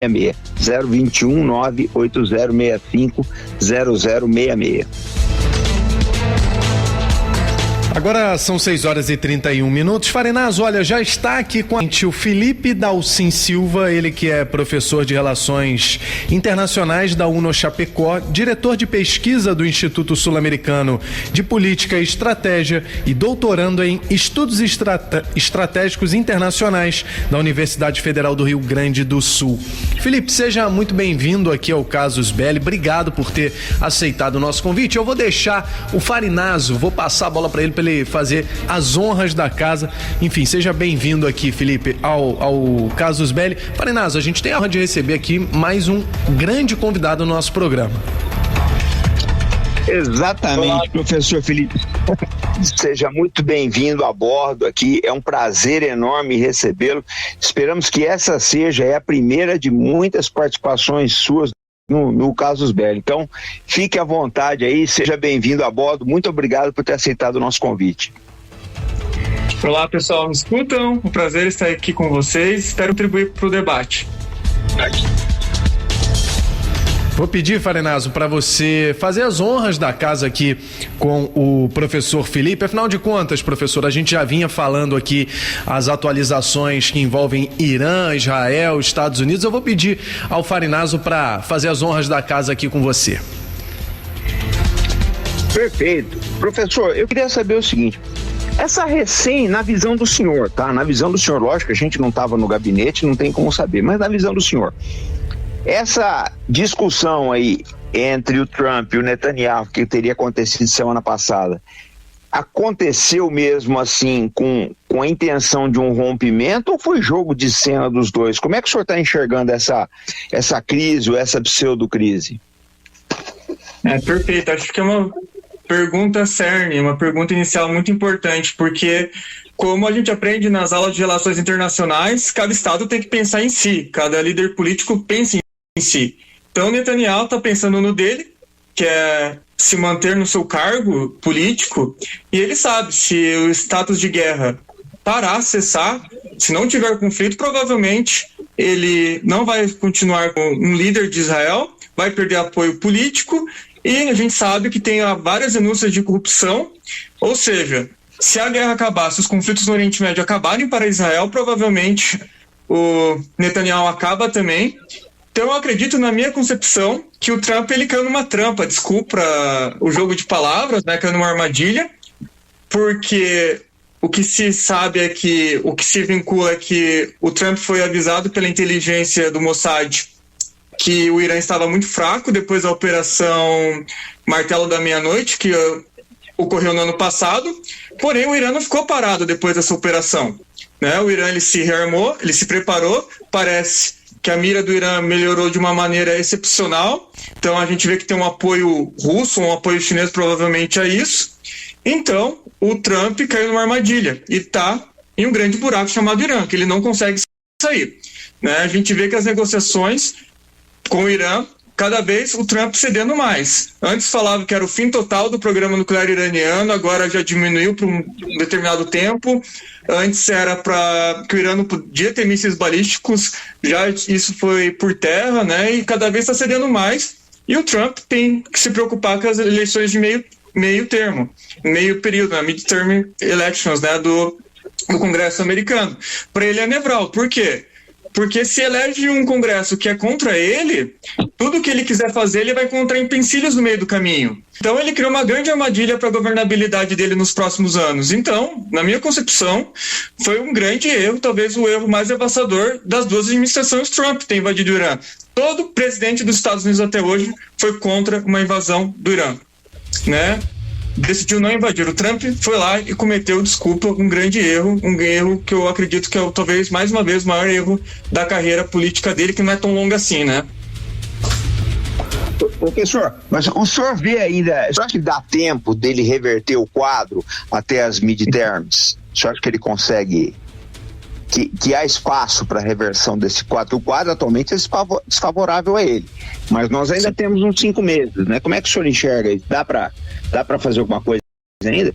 021 98065 0066. Agora são 6h31. Farinazo, olha, já está aqui com a gente o Felipe Dalcin Silva, ele que é professor de Relações Internacionais da UNO Chapecó, diretor de pesquisa do Instituto Sul-Americano de Política e Estratégia e doutorando em Estudos Estratégicos Internacionais da Universidade Federal do Rio Grande do Sul. Felipe, seja muito bem-vindo aqui ao Casus Belli, obrigado por ter aceitado o nosso convite. Eu vou deixar o Farinazo, vou passar a bola para ele fazer as honras da casa. Enfim, seja bem-vindo aqui, Felipe, ao Casus Belli. Farinazo, a gente tem a honra de receber aqui mais um grande convidado no nosso programa. Exatamente. Olá, professor Felipe. Seja muito bem-vindo a bordo aqui. É um prazer enorme recebê-lo. Esperamos que essa seja a primeira de muitas participações suas no Casus Belli. Então, fique à vontade aí, seja bem-vindo a bordo. Muito obrigado por ter aceitado o nosso convite. Olá, pessoal, me escutam? Um prazer estar aqui com vocês. Espero contribuir para o debate. Vou pedir, Farinazo, para você fazer as honras da casa aqui com o professor Felipe. Afinal de contas, professor, a gente já vinha falando aqui as atualizações que envolvem Irã, Israel, Estados Unidos. Eu vou pedir ao Farinazo para fazer as honras da casa aqui com você. Perfeito. Professor, eu queria saber o seguinte, na visão do senhor, tá? Na visão do senhor, lógico, a gente não estava no gabinete, não tem como saber, mas na visão do senhor, essa discussão aí entre o Trump e o Netanyahu, que teria acontecido semana passada, aconteceu mesmo assim com a intenção de um rompimento ou foi jogo de cena dos dois? Como é que o senhor está enxergando essa crise ou essa pseudo-crise? Perfeito, acho que é uma pergunta cerne, uma pergunta inicial muito importante, porque como a gente aprende nas aulas de relações internacionais, cada estado tem que pensar em si, cada líder político pensa em si. Então Netanyahu está pensando no dele, que é se manter no seu cargo político, e ele sabe, se o status de guerra parar, cessar, se não tiver conflito, provavelmente ele não vai continuar como um líder de Israel, vai perder apoio político, e a gente sabe que tem várias denúncias de corrupção, ou seja, se a guerra acabar, se os conflitos no Oriente Médio acabarem para Israel, provavelmente o Netanyahu acaba também. Então eu acredito, na minha concepção, que o Trump ele caiu numa trampa, desculpa o jogo de palavras, né, caiu numa armadilha, porque o que se sabe é que, o que se vincula é que o Trump foi avisado pela inteligência do Mossad que o Irã estava muito fraco depois da operação Martelo da Meia-Noite, que ocorreu no ano passado, porém o Irã não ficou parado depois dessa operação, né? O Irã ele se rearmou, ele se preparou, parece que a mira do Irã melhorou de uma maneira excepcional, então a gente vê que tem um apoio russo, um apoio chinês provavelmente a isso. Então o Trump caiu numa armadilha e está em um grande buraco chamado Irã, que ele não consegue sair, né? A gente vê que as negociações com o Irã, cada vez o Trump cedendo mais. Antes falava que era o fim total do programa nuclear iraniano, agora já diminuiu por um determinado tempo. Antes era para que o Irã não podia ter mísseis balísticos, já isso foi por terra, né? E cada vez está cedendo mais. E o Trump tem que se preocupar com as eleições de meio termo, meio período, né? Midterm elections, né? do Congresso americano. Para ele é nevral. Por quê? Porque se elege um Congresso que é contra ele, tudo que ele quiser fazer, ele vai encontrar empecilhos no meio do caminho. Então ele criou uma grande armadilha para a governabilidade dele nos próximos anos. Então, na minha concepção, foi um grande erro, talvez o erro mais devastador das duas administrações Trump ter invadido o Irã. Todo presidente dos Estados Unidos até hoje foi contra uma invasão do Irã, né? Decidiu não invadir. O Trump foi lá e cometeu, desculpa, um grande erro, um erro que eu acredito que é talvez, mais uma vez, o maior erro da carreira política dele, que não é tão longa assim, né? Professor, mas o senhor vê ainda, o senhor acha que dá tempo dele reverter o quadro até as midterms? O senhor acha que ele consegue, que há espaço para a reversão desse quadro? O quadro atualmente é desfavorável a ele, mas nós ainda temos uns 5 meses, né? Como é que o senhor enxerga isso? Dá para fazer alguma coisa ainda?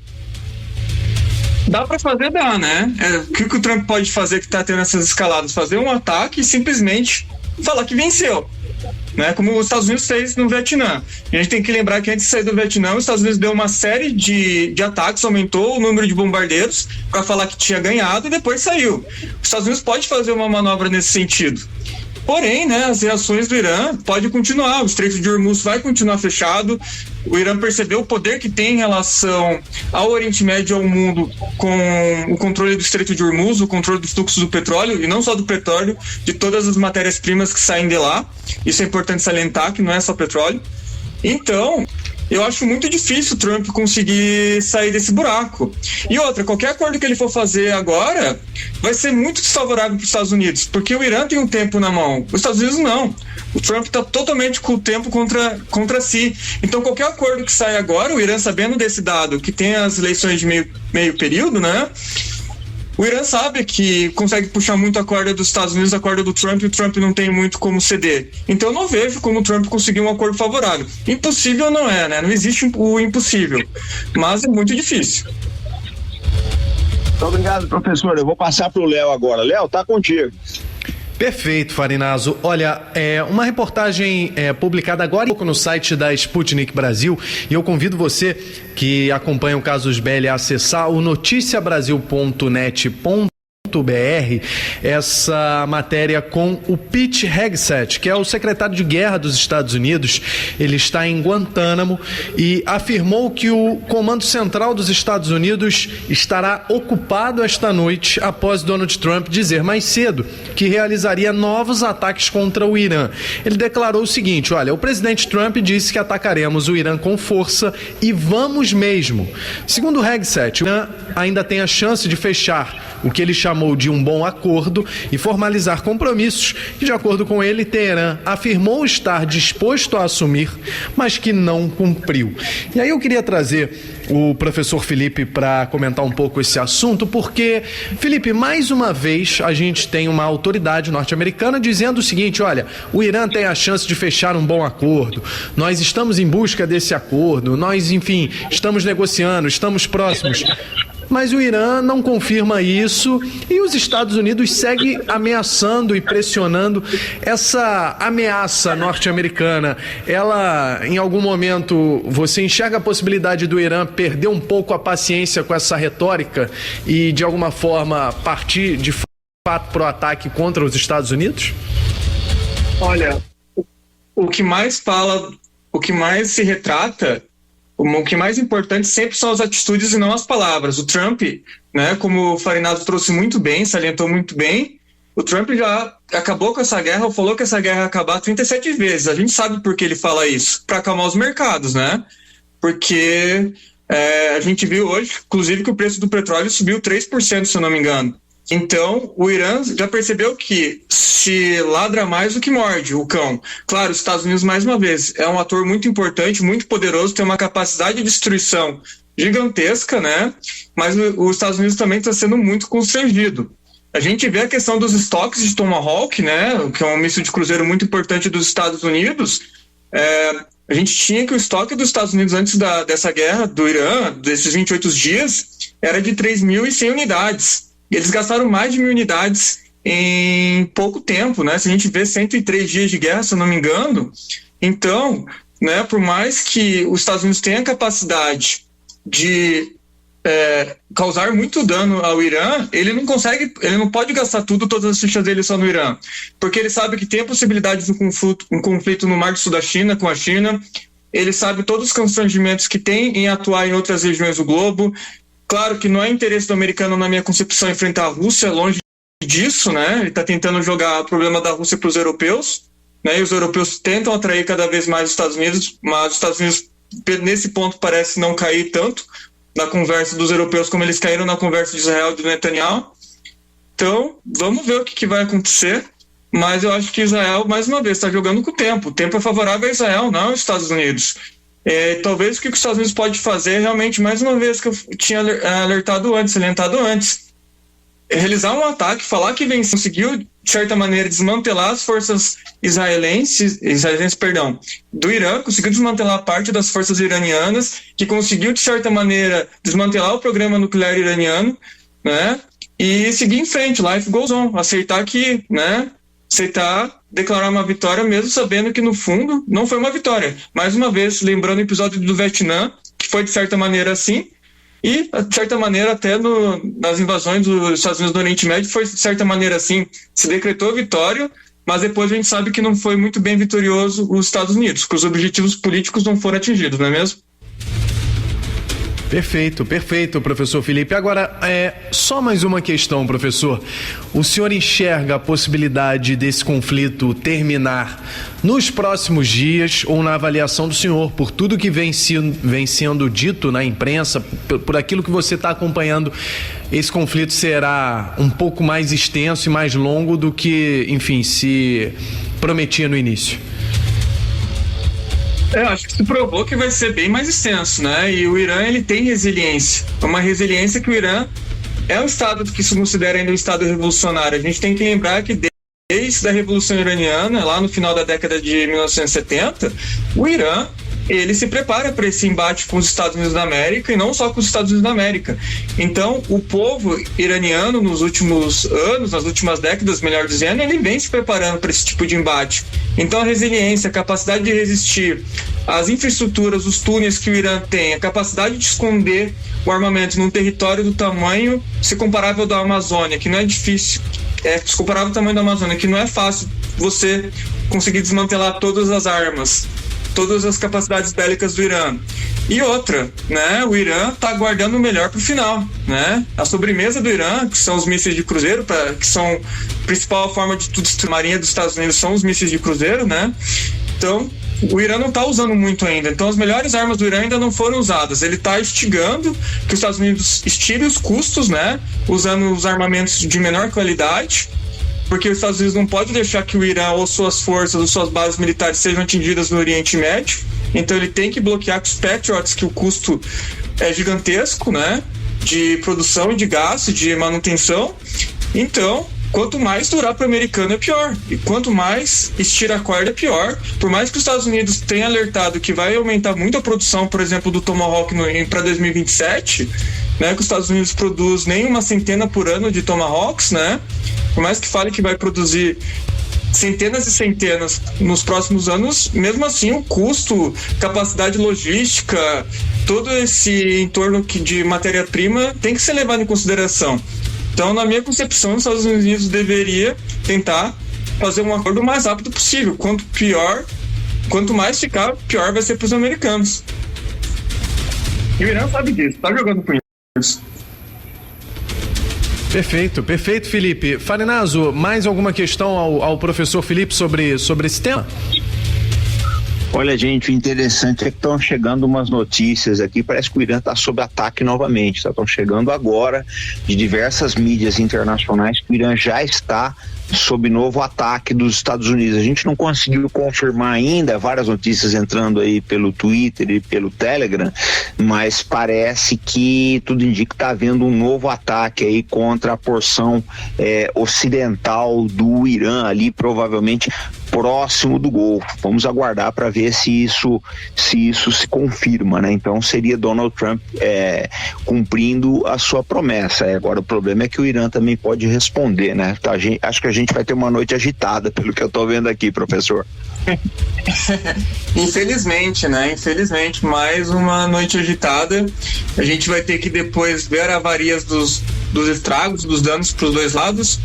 Dá para fazer, dá, né? O que o Trump pode fazer que está tendo essas escaladas? Fazer um ataque e simplesmente falar que venceu, né? Como os Estados Unidos fez no Vietnã. E a gente tem que lembrar que antes de sair do Vietnã, os Estados Unidos deu uma série de ataques, aumentou o número de bombardeiros para falar que tinha ganhado e depois saiu. Os Estados Unidos pode fazer uma manobra nesse sentido. Porém, né, as reações do Irã podem continuar, o Estreito de Hormuz vai continuar fechado, o Irã percebeu o poder que tem em relação ao Oriente Médio e ao mundo com o controle do Estreito de Hormuz, o controle dos fluxos do petróleo, e não só do petróleo, de todas as matérias-primas que saem de lá. Isso é importante salientar, que não é só petróleo. Então, eu acho muito difícil o Trump conseguir sair desse buraco. E outra, qualquer acordo que ele for fazer agora vai ser muito desfavorável para os Estados Unidos, porque o Irã tem um tempo na mão, os Estados Unidos não. O Trump está totalmente com o tempo contra si. Então, qualquer acordo que saia agora, o Irã sabendo desse dado, que tem as eleições de meio período, né? O Irã sabe que consegue puxar muito a corda dos Estados Unidos, a corda do Trump, e o Trump não tem muito como ceder. Então eu não vejo como o Trump conseguiu um acordo favorável. Impossível não é, né? Não existe o impossível, mas é muito difícil. Muito obrigado, professor. Eu vou passar para o Léo agora. Léo, tá contigo. Perfeito, Farinazo. Olha, uma reportagem publicada agora no site da Sputnik Brasil, e eu convido você que acompanha o Casus Belli a acessar o noticiabrasil.net.br, essa matéria com o Pete Hegseth, que é o secretário de guerra dos Estados Unidos. Ele está em Guantánamo e afirmou que o Comando Central dos Estados Unidos estará ocupado esta noite após Donald Trump dizer mais cedo que realizaria novos ataques contra o Irã. Ele declarou o seguinte: olha, o presidente Trump disse que atacaremos o Irã com força e vamos mesmo. Segundo Hegseth, o Irã ainda tem a chance de fechar o que ele chamou de um bom acordo e formalizar compromissos que, de acordo com ele, Teherã afirmou estar disposto a assumir, mas que não cumpriu. E aí eu queria trazer o professor Felipe para comentar um pouco esse assunto, porque, Felipe, mais uma vez a gente tem uma autoridade norte-americana dizendo o seguinte: olha, o Irã tem a chance de fechar um bom acordo, nós estamos em busca desse acordo, nós, enfim, estamos negociando, estamos próximos. Mas o Irã não confirma isso e os Estados Unidos seguem ameaçando e pressionando. Essa ameaça norte-americana, ela, em algum momento, você enxerga a possibilidade do Irã perder um pouco a paciência com essa retórica e, de alguma forma, partir de fato para o ataque contra os Estados Unidos? Olha, o que mais se retrata, o que mais importante sempre são as atitudes e não as palavras. O Trump, né, como o Farinazo trouxe muito bem, salientou muito bem, o Trump já acabou com essa guerra, ou falou que essa guerra ia acabar 37 vezes. A gente sabe por que ele fala isso, para acalmar os mercados, né? Porque a gente viu hoje, inclusive, que o preço do petróleo subiu 3%, se eu não me engano. Então, o Irã já percebeu que se ladra mais do que morde o cão. Claro, os Estados Unidos, mais uma vez, é um ator muito importante, muito poderoso, tem uma capacidade de destruição gigantesca, né? Mas os Estados Unidos também está sendo muito constrangido. A gente vê a questão dos estoques de Tomahawk, né? Que é um míssil de cruzeiro muito importante dos Estados Unidos. A gente tinha que o estoque dos Estados Unidos antes dessa guerra do Irã, desses 28 dias, era de 3.100 unidades. E eles gastaram mais de 1.000 unidades em pouco tempo, né? Se a gente vê 103 dias de guerra, se eu não me engano. Então, né, por mais que os Estados Unidos tenham a capacidade de causar muito dano ao Irã, ele não pode gastar todas as fichas dele só no Irã, porque ele sabe que tem a possibilidade de um conflito no Mar do Sul da China, com a China, ele sabe todos os constrangimentos que tem em atuar em outras regiões do globo. Claro que não é interesse do americano, na minha concepção, enfrentar a Rússia, longe disso, né? Ele está tentando jogar o problema da Rússia para os europeus, né? E os europeus tentam atrair cada vez mais os Estados Unidos, mas os Estados Unidos, nesse ponto, parece não cair tanto na conversa dos europeus como eles caíram na conversa de Israel e do Netanyahu. Então, vamos ver o que vai acontecer, mas eu acho que Israel, mais uma vez, está jogando com o tempo. O tempo é favorável a Israel, não aos Estados Unidos. Talvez o que os Estados Unidos pode fazer, realmente, mais uma vez, que eu tinha salientado antes, realizar um ataque, falar que conseguiu, de certa maneira, desmantelar as forças israelenses do Irã, conseguiu desmantelar parte das forças iranianas, que conseguiu, de certa maneira, desmantelar o programa nuclear iraniano, né? E seguir em frente, life goes on, aceitar declarar uma vitória, mesmo sabendo que, no fundo, não foi uma vitória. Mais uma vez, lembrando o episódio do Vietnã, que foi, de certa maneira, assim, e, de certa maneira, até nas invasões dos Estados Unidos no Oriente Médio, foi, de certa maneira, assim, se decretou vitória, mas depois a gente sabe que não foi muito bem vitorioso os Estados Unidos, que os objetivos políticos não foram atingidos, não é mesmo? Perfeito, perfeito, professor Felipe. Agora, só mais uma questão, professor. O senhor enxerga a possibilidade desse conflito terminar nos próximos dias ou na avaliação do senhor, por tudo que vem sendo dito na imprensa, por aquilo que você está acompanhando, esse conflito será um pouco mais extenso e mais longo do que, enfim, se prometia no início? Acho que se provou que vai ser bem mais extenso, né? E o Irã, ele tem resiliência. Uma resiliência que o Irã é um estado que se considera ainda um estado revolucionário. A gente tem que lembrar que desde a Revolução Iraniana, lá no final da década de 1970, o Irã, ele se prepara para esse embate com os Estados Unidos da América, e não só com os Estados Unidos da América. Então, o povo iraniano, nos últimos anos, nas últimas décadas, melhor dizendo, ele vem se preparando para esse tipo de embate. Então, a resiliência, a capacidade de resistir, as infraestruturas, os túneis que o Irã tem, a capacidade de esconder o armamento num território do tamanho se comparável da Amazônia, que não é difícil, se comparável ao tamanho da Amazônia, que não é fácil você conseguir desmantelar todas as armas, todas as capacidades bélicas do Irã. E outra, né? O Irã está guardando o melhor para o final, né? A sobremesa do Irã, que são os mísseis de cruzeiro, que são a principal forma de tudo, a marinha dos Estados Unidos são os mísseis de cruzeiro, né? Então, o Irã não está usando muito ainda. Então, as melhores armas do Irã ainda não foram usadas. Ele está instigando que os Estados Unidos estirem os custos, né? Usando os armamentos de menor qualidade, porque os Estados Unidos não pode deixar que o Irã ou suas forças ou suas bases militares sejam atingidas no Oriente Médio. Então ele tem que bloquear com os Patriots, que o custo é gigantesco, né? De produção e de gasto, de manutenção. Então, quanto mais durar para o americano é pior. E quanto mais estira a corda é pior. Por mais que os Estados Unidos tenham alertado que vai aumentar muito a produção, por exemplo, do Tomahawk para 2027, né? Que os Estados Unidos produz nem uma centena por ano de Tomahawks, né? Por mais que fale que vai produzir centenas e centenas nos próximos anos, mesmo assim o custo, capacidade logística, todo esse entorno de matéria-prima tem que ser levado em consideração. Então, na minha concepção, os Estados Unidos deveria tentar fazer um acordo o mais rápido possível. Quanto mais ficar, pior vai ser para os americanos. E o Irã sabe disso, tá jogando com isso. Perfeito, perfeito, Felipe. Farinazo, mais alguma questão ao professor Felipe sobre esse tema? Olha, gente, o interessante é que estão chegando umas notícias aqui, parece que o Irã está sob ataque novamente, estão chegando agora de diversas mídias internacionais que o Irã já está sob novo ataque dos Estados Unidos. A gente não conseguiu confirmar ainda, várias notícias entrando aí pelo Twitter e pelo Telegram, mas parece que tudo indica que está havendo um novo ataque aí contra a porção ocidental do Irã, ali provavelmente próximo do Golfo. Vamos aguardar para ver se isso se confirma, né? Então seria Donald Trump cumprindo a sua promessa. Agora o problema é que o Irã também pode responder, né? Tá, acho que a gente vai ter uma noite agitada, pelo que eu estou vendo aqui, professor. Infelizmente, né? Infelizmente, mais uma noite agitada. A gente vai ter que depois ver avarias dos estragos, dos danos para os dois lados.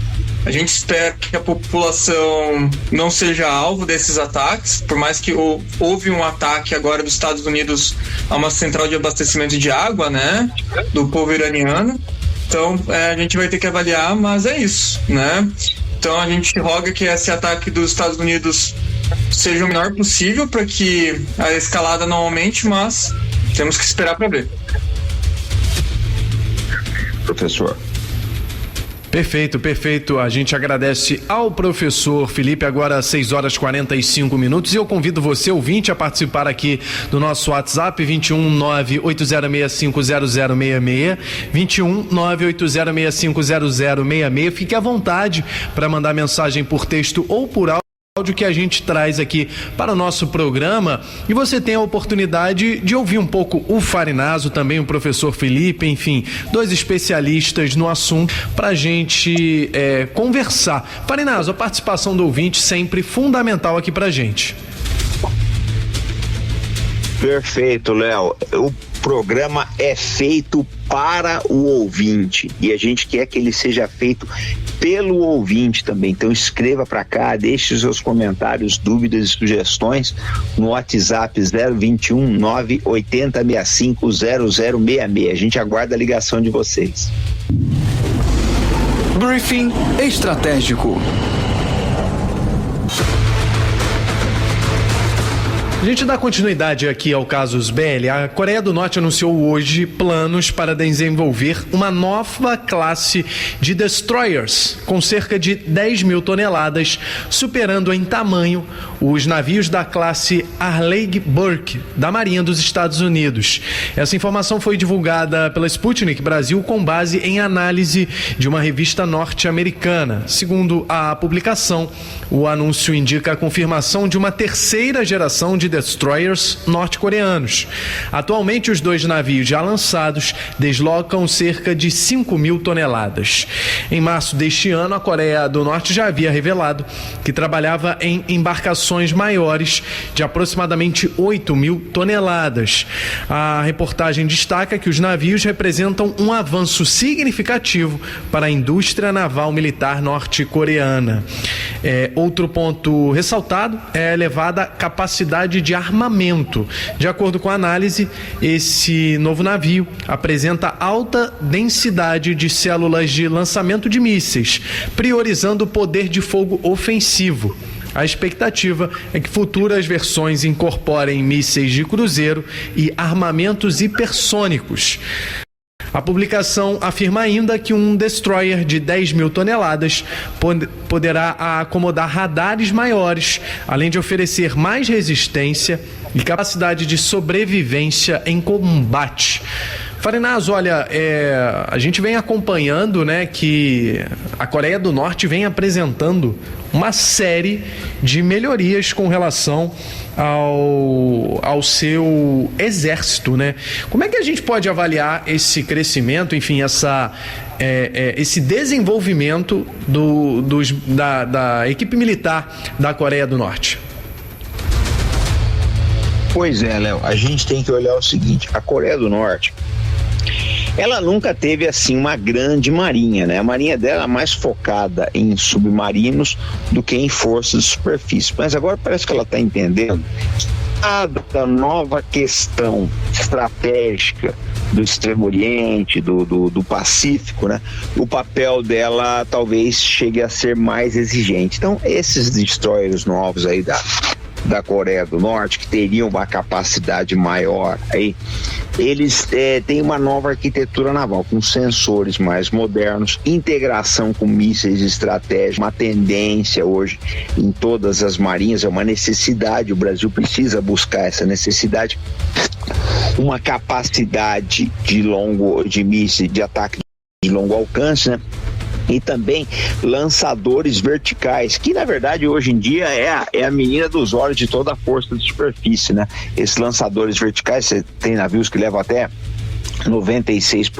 A gente espera que a população não seja alvo desses ataques, por mais que houve um ataque agora dos Estados Unidos a uma central de abastecimento de água, né, do povo iraniano. Então, a gente vai ter que avaliar, mas é isso, né? Então, a gente roga que esse ataque dos Estados Unidos seja o menor possível para que a escalada não aumente, mas temos que esperar para ver. Professor. Perfeito, perfeito. A gente agradece ao professor Felipe, agora 6h45, e eu convido você, ouvinte, a participar aqui do nosso WhatsApp, 21980650066, 21980650066. Fique à vontade para mandar mensagem por texto ou por áudio que a gente traz aqui para o nosso programa, e você tem a oportunidade de ouvir um pouco o Farinazo, também o professor Felipe, enfim, dois especialistas no assunto para a gente conversar. Farinazo, a participação do ouvinte sempre fundamental aqui para a gente. Perfeito, Léo. O programa é feito para o ouvinte e a gente quer que ele seja feito pelo ouvinte também. Então escreva para cá, deixe os seus comentários, dúvidas e sugestões no WhatsApp 021 980 65 0066. A gente aguarda a ligação de vocês. Briefing estratégico. A gente dá continuidade aqui ao Casus Belli. A Coreia do Norte anunciou hoje planos para desenvolver uma nova classe de destroyers com cerca de 10 mil toneladas, superando em tamanho os navios da classe Arleigh Burke, da Marinha dos Estados Unidos. Essa informação foi divulgada pela Sputnik Brasil com base em análise de uma revista norte-americana. Segundo a publicação, o anúncio indica a confirmação de uma terceira geração de destroyers norte-coreanos. Atualmente, os dois navios já lançados deslocam cerca de 5 mil toneladas. Em março deste ano, a Coreia do Norte já havia revelado que trabalhava em embarcações maiores de aproximadamente 8 mil toneladas. A reportagem destaca que os navios representam um avanço significativo para a indústria naval militar norte-coreana. Outro ponto ressaltado é a elevada capacidade de armamento. De acordo com a análise, esse novo navio apresenta alta densidade de células de lançamento de mísseis, priorizando o poder de fogo ofensivo. A expectativa é que futuras versões incorporem mísseis de cruzeiro e armamentos hipersônicos. A publicação afirma ainda que um destroyer de 10 mil toneladas poderá acomodar radares maiores, além de oferecer mais resistência e capacidade de sobrevivência em combate. Farinazo, olha, a gente vem acompanhando, né, que a Coreia do Norte vem apresentando uma série de melhorias com relação ao seu exército, né? Como é que a gente pode avaliar esse crescimento, enfim, esse desenvolvimento da equipe militar da Coreia do Norte? Pois é, Léo, a gente tem que olhar o seguinte: a Coreia do Norte, ela nunca teve assim uma grande marinha, né? A marinha dela é mais focada em submarinos do que em forças de superfície. Mas agora parece que ela está entendendo cada nova questão estratégica do Extremo Oriente, do Pacífico, né? O papel dela talvez chegue a ser mais exigente. Então, esses destroyers novos aí da Coreia do Norte, que teriam uma capacidade maior aí, eles têm uma nova arquitetura naval, com sensores mais modernos, integração com mísseis estratégicos, uma tendência hoje em todas as marinhas, é uma necessidade, o Brasil precisa buscar essa necessidade, uma capacidade de mísseis de ataque de longo alcance, né? E também lançadores verticais, que na verdade hoje em dia é a menina dos olhos de toda a força de superfície, né? Esses lançadores verticais, você tem navios que levam até 96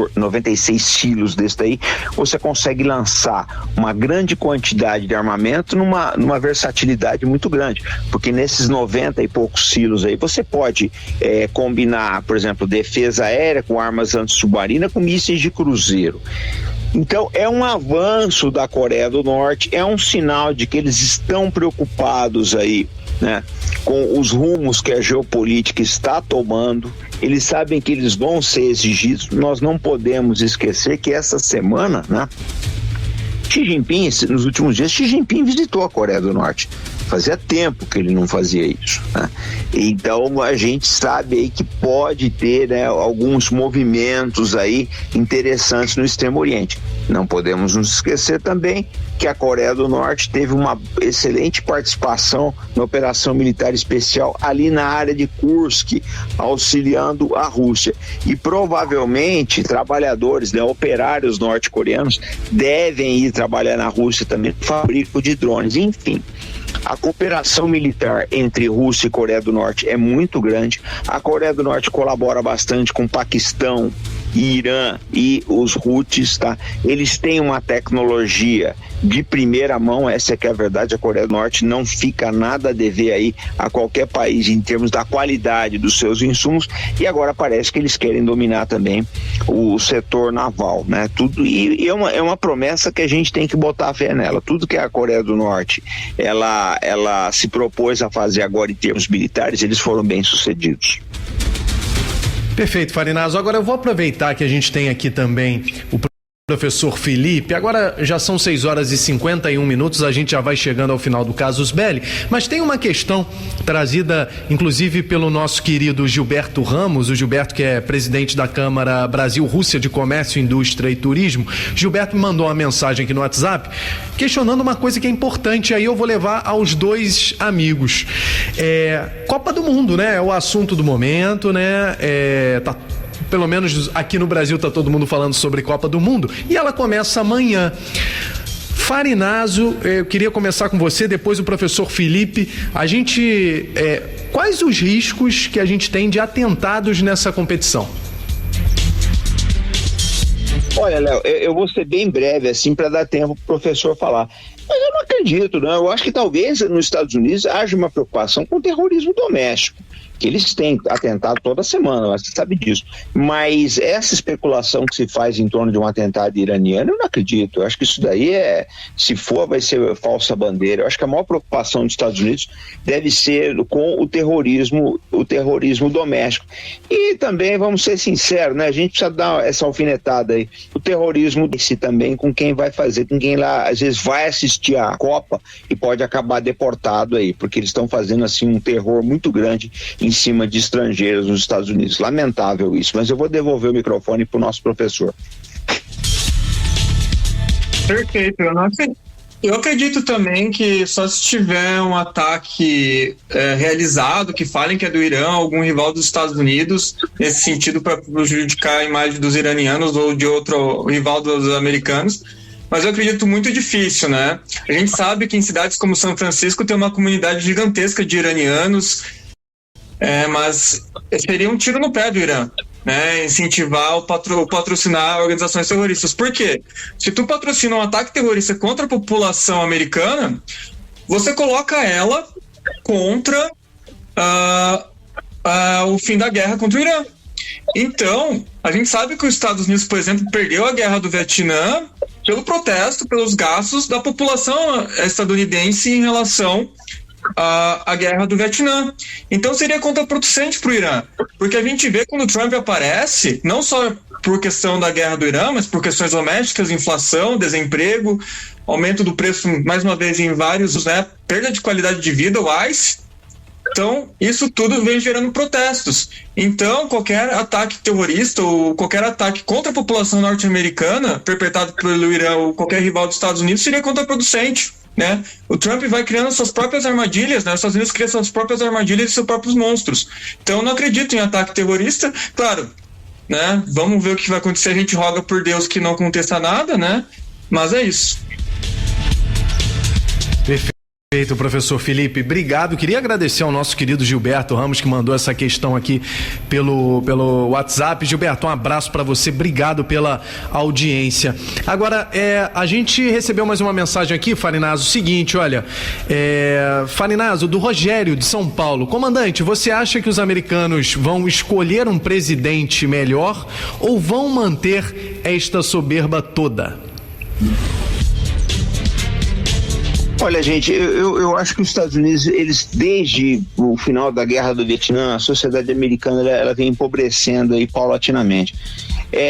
quilos desse daí, você consegue lançar uma grande quantidade de armamento numa versatilidade muito grande, porque nesses 90 e poucos quilos aí, você pode combinar, por exemplo, defesa aérea com armas antissubmarinas com mísseis de cruzeiro. Então é um avanço da Coreia do Norte, é um sinal de que eles estão preocupados aí, né, com os rumos que a geopolítica está tomando. Eles sabem que eles vão ser exigidos. Nós não podemos esquecer que essa semana, né, Xi Jinping, nos últimos dias, Xi Jinping visitou a Coreia do Norte. Fazia tempo que ele não fazia isso, né? Então a gente sabe aí que pode ter, né, alguns movimentos aí interessantes no Extremo Oriente. Não podemos nos esquecer também que a Coreia do Norte teve uma excelente participação na operação militar especial ali na área de Kursk, auxiliando a Rússia. E provavelmente trabalhadores, né, operários norte-coreanos devem ir trabalhar na Rússia também, fabrico de drones, enfim. A cooperação militar entre Rússia e Coreia do Norte é muito grande. A Coreia do Norte colabora bastante com o Paquistão, Irã e os Houthis, tá? Eles têm uma tecnologia de primeira mão, essa é que é a verdade. A Coreia do Norte não fica nada a dever aí a qualquer país em termos da qualidade dos seus insumos, e agora parece que eles querem dominar também o setor naval, né? Tudo, e é uma promessa que a gente tem que botar a fé nela. Tudo que a Coreia do Norte ela se propôs a fazer agora em termos militares, eles foram bem sucedidos. Perfeito, Farinazo. Agora eu vou aproveitar que a gente tem aqui também o professor Felipe. Agora já são 6h51, a gente já vai chegando ao final do Casus Belli, mas tem uma questão trazida inclusive pelo nosso querido Gilberto Ramos, o Gilberto que é presidente da Câmara Brasil-Rússia de Comércio, Indústria e Turismo. Gilberto me mandou uma mensagem aqui no WhatsApp questionando uma coisa que é importante, aí eu vou levar aos dois amigos. Copa do Mundo, né? É o assunto do momento, né? Pelo menos aqui no Brasil está todo mundo falando sobre Copa do Mundo, e ela começa amanhã. Farinazo, eu queria começar com você, depois o professor Felipe. Quais os riscos que a gente tem de atentados nessa competição? Olha, Léo, eu vou ser bem breve, assim, para dar tempo para o professor falar. Mas eu não acredito, não. Eu acho que talvez nos Estados Unidos haja uma preocupação com o terrorismo doméstico, que eles têm atentado toda semana, você sabe disso. Mas essa especulação que se faz em torno de um atentado iraniano, eu não acredito. Eu acho que isso daí se for, vai ser falsa bandeira. Eu acho que a maior preocupação dos Estados Unidos deve ser com o terrorismo doméstico. E também, vamos ser sinceros, né? A gente precisa dar essa alfinetada aí. O terrorismo desse também com quem vai fazer, com quem lá às vezes vai assistir a Copa e pode acabar deportado aí, porque eles estão fazendo assim um terror muito grande em cima de estrangeiros nos Estados Unidos. Lamentável isso, mas eu vou devolver o microfone para o nosso professor. Perfeito. Eu acredito também que só se tiver um ataque realizado, que falem que é do Irã, algum rival dos Estados Unidos, nesse sentido para prejudicar a imagem dos iranianos ou de outro rival dos americanos. Mas eu acredito muito difícil, né? A gente sabe que em cidades como São Francisco tem uma comunidade gigantesca de iranianos, mas seria um tiro no pé do Irã, né? Incentivar patrocinar organizações terroristas. Por quê? Se tu patrocina um ataque terrorista contra a população americana, você coloca ela contra o fim da guerra contra o Irã. Então, a gente sabe que os Estados Unidos, por exemplo, perdeu a guerra do Vietnã pelo protesto, pelos gastos da população estadunidense em relação à guerra do Vietnã. Então seria contraproducente para o Irã, porque a gente vê quando o Trump aparece, não só por questão da guerra do Irã, mas por questões domésticas, inflação, desemprego, aumento do preço, mais uma vez, em vários, né, perda de qualidade de vida, o ICE. Então, isso tudo vem gerando protestos. Então, qualquer ataque terrorista ou qualquer ataque contra a população norte-americana perpetrado pelo Irã ou qualquer rival dos Estados Unidos seria contraproducente, né? O Trump vai criando suas próprias armadilhas, né? Os Estados Unidos criam suas próprias armadilhas e seus próprios monstros. Então, eu não acredito em ataque terrorista. Claro, né? Vamos ver o que vai acontecer. A gente roga por Deus que não aconteça nada, né? Mas é isso. Perfeito, professor Felipe, obrigado. Queria agradecer ao nosso querido Gilberto Ramos, que mandou essa questão aqui pelo WhatsApp. Gilberto, um abraço para você, obrigado pela audiência. Agora, a gente recebeu mais uma mensagem aqui, Farinazo, seguinte, olha, Farinazo, do Rogério, de São Paulo. Comandante, você acha que os americanos vão escolher um presidente melhor ou vão manter esta soberba toda? Olha, gente, eu acho que os Estados Unidos, eles, desde o final da Guerra do Vietnã, a sociedade americana ela vem empobrecendo aí paulatinamente.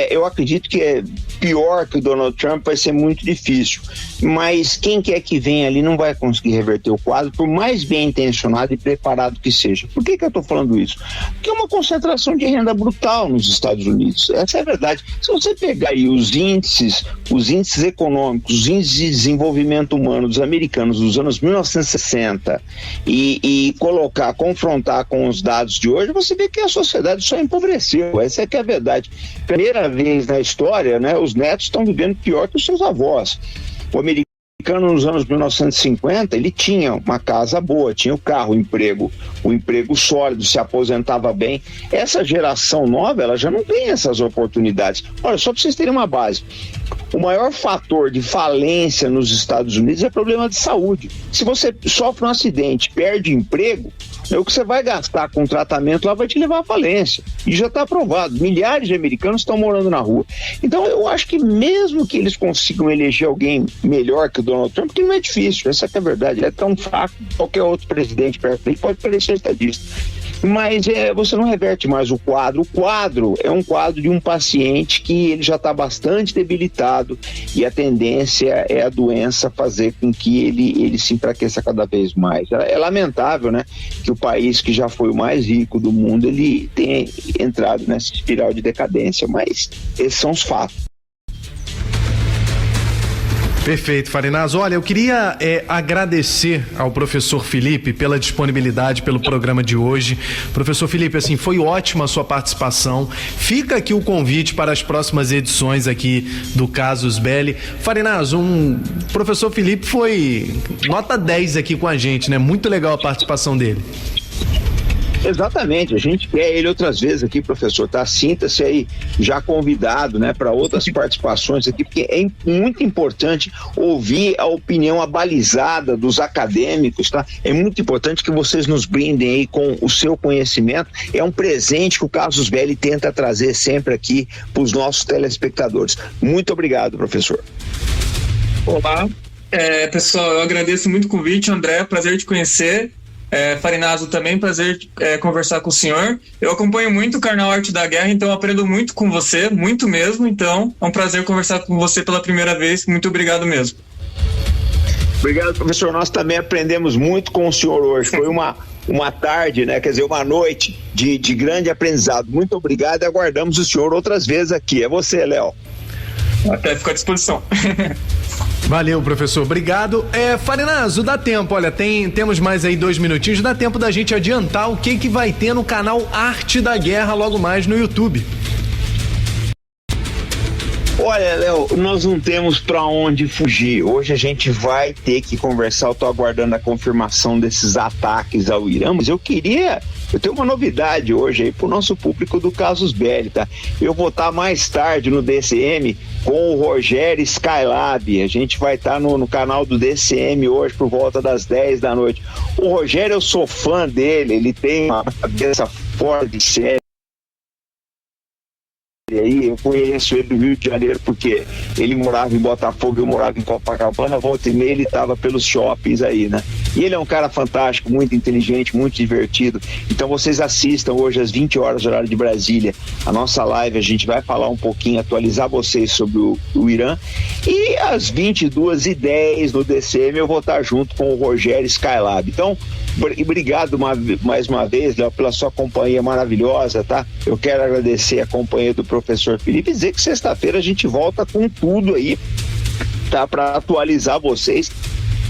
Eu acredito que é pior que o Donald Trump, vai ser muito difícil, mas quem quer que venha ali não vai conseguir reverter o quadro, por mais bem intencionado e preparado que seja. Por que eu estou falando isso? Porque é uma concentração de renda brutal nos Estados Unidos, essa é a verdade. Se você pegar aí os índices econômicos, os índices de desenvolvimento humano dos americanos dos anos 1960 e confrontar com os dados de hoje, você vê que a sociedade só empobreceu, essa é que é a verdade. Primeira vez na história, né, os netos estão vivendo pior que os seus avós. O americano nos anos 1950, ele tinha uma casa boa, tinha o carro, o emprego sólido, se aposentava bem. Essa geração nova, ela já não tem essas oportunidades. Olha, só para vocês terem uma base, o maior fator de falência nos Estados Unidos é problema de saúde. Se você sofre um acidente, perde emprego, o que você vai gastar com tratamento lá vai te levar à falência. E já está aprovado. Milhares de americanos estão morando na rua. Então eu acho que mesmo que eles consigam eleger alguém melhor que o Donald Trump, que não é difícil, essa que é a verdade, ele é tão fraco que qualquer outro presidente perto dele pode parecer estadista. Mas você não reverte mais o quadro. O quadro é um quadro de um paciente que ele já está bastante debilitado e a tendência é a doença fazer com que ele se enfraqueça cada vez mais. É lamentável, né, que o país que já foi o mais rico do mundo, ele tenha entrado nessa espiral de decadência, mas esses são os fatos. Perfeito, Farinazzo. Olha, eu queria agradecer ao professor Felipe pela disponibilidade, pelo programa de hoje. Professor Felipe, assim, foi ótima a sua participação. Fica aqui o convite para as próximas edições aqui do Casus Belli. Farinazzo, professor Felipe foi nota 10 aqui com a gente, né? Muito legal a participação dele. Exatamente, a gente quer ele outras vezes aqui, professor, tá? Sinta-se aí já convidado, né, para outras participações aqui, porque é muito importante ouvir a opinião abalizada dos acadêmicos, tá? É muito importante que vocês nos brindem aí com o seu conhecimento. É um presente que o Casus Belli tenta trazer sempre aqui para os nossos telespectadores. Muito obrigado, professor. Olá, pessoal, eu agradeço muito o convite, André, prazer te conhecer. Farinazzo também, prazer conversar com o senhor. Eu acompanho muito o Canal Arte da Guerra, então aprendo muito com você, muito mesmo, então é um prazer conversar com você pela primeira vez, muito obrigado mesmo. Obrigado, professor, nós também aprendemos muito com o senhor hoje, foi uma tarde, né, quer dizer, uma noite de grande aprendizado. Muito obrigado e aguardamos o senhor outras vezes aqui. É você, Léo. Até fico à disposição. Valeu, professor, obrigado. Farinazzo, dá tempo, olha, temos mais aí 2 minutinhos, dá tempo da gente adiantar o que vai ter no canal Arte da Guerra logo mais no YouTube. Olha, Léo, nós não temos para onde fugir. Hoje a gente vai ter que conversar. Eu tô aguardando a confirmação desses ataques ao Irã, mas eu tenho uma novidade hoje aí pro nosso público do Casus Belli, tá? Eu vou estar mais tarde no DCM com o Rogério Skylab. A gente vai estar no canal do DCM hoje por volta das 10 da noite. O Rogério, eu sou fã dele, ele tem uma cabeça fora de série. E aí eu conheço ele do Rio de Janeiro porque ele morava em Botafogo, eu morava em Copacabana, volta e meia ele estava pelos shoppings aí, né? E ele é um cara fantástico, muito inteligente, muito divertido. Então vocês assistam hoje às 20 horas horário de Brasília a nossa live, a gente vai falar um pouquinho, atualizar vocês sobre o Irã. E às 22h10 no DCM eu vou estar junto com o Rogério Skylab. Então, obrigado mais uma vez, Léo, pela sua companhia maravilhosa, tá? Eu quero agradecer a companhia do professor Felipe e dizer que sexta-feira a gente volta com tudo aí, tá? Para atualizar vocês.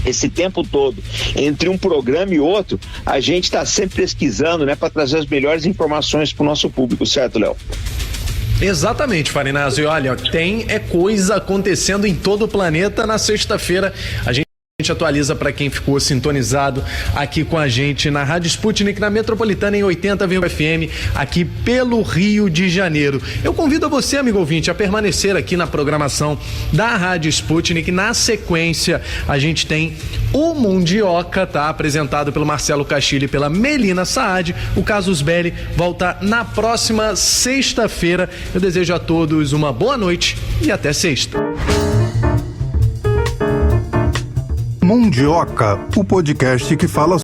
Esse tempo todo, entre um programa e outro, a gente está sempre pesquisando, né, para trazer as melhores informações para o nosso público, certo, Léo? Exatamente, Farinazzo. E olha, tem coisa acontecendo em todo o planeta. Na sexta-feira a gente atualiza para quem ficou sintonizado aqui com a gente na Rádio Sputnik, na Metropolitana em 80,1 FM, aqui pelo Rio de Janeiro. Eu convido a você, amigo ouvinte, a permanecer aqui na programação da Rádio Sputnik. Na sequência, a gente tem o Mundioca, tá? Apresentado pelo Marcelo Castilho e pela Melina Saad. O Casus Belli volta na próxima sexta-feira. Eu desejo a todos uma boa noite e até sexta. Mundioca, o podcast que fala